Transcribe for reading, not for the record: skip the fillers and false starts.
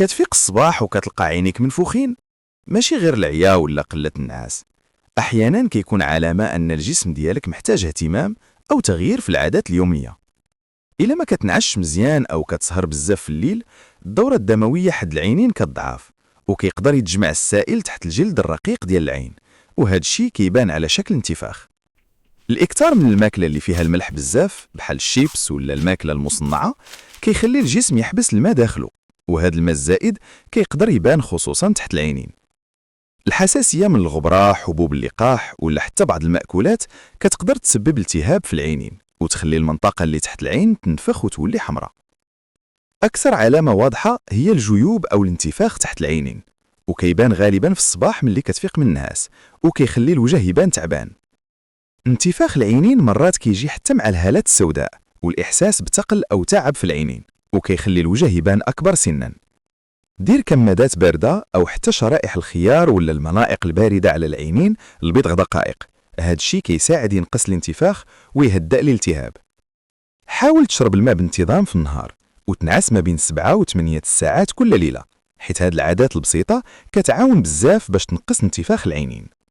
كتفيق الصباح وكتلقى عينيك منفوخين، ماشي غير العيا ولا قلة النعاس. أحيانا كيكون علامة أن الجسم ديالك محتاج اهتمام أو تغيير في العادات اليومية. إلا ما كتنعش مزيان أو كتسهر بزاف في الليل، الدورة الدموية حد العينين كتضعف، وكيقدر يتجمع السائل تحت الجلد الرقيق ديال العين، وهذا الشيء كيبان على شكل انتفاخ. الإكثار من الماكلة اللي فيها الملح بزاف بحال الشيبس ولا الماكلة المصنعة كيخلي الجسم يحبس الماء داخله، وهذا الماء الزائد كيقدر يبان خصوصا تحت العينين. الحساسية من الغبرة، حبوب اللقاح ولا حتى بعض المأكولات كتقدر تسبب التهاب في العينين وتخلي المنطقة اللي تحت العين تنفخ وتولي حمراء. أكثر علامة واضحة هي الجيوب أو الانتفاخ تحت العينين، وكيبان غالبا في الصباح ملي كتفيق من النعاس، وكيخلي الوجه يبان تعبان. انتفاخ العينين مرات كيجي حتى مع الهالات السوداء والإحساس بثقل أو تعب في العينين، وكيخلي الوجه يبان أكبر سنا. دير كمادات باردة أو حتى شرائح الخيار ولا المنائق الباردة على العينين لبضع دقائق، هاد الشي كيساعد ينقص الانتفاخ ويهدأ الالتهاب. حاول تشرب الماء بانتظام في النهار، وتنعس ما بين 7 و 8 ساعات كل ليلة، حيث هاد العادات البسيطة كتعاون بزاف باش تنقص انتفاخ العينين.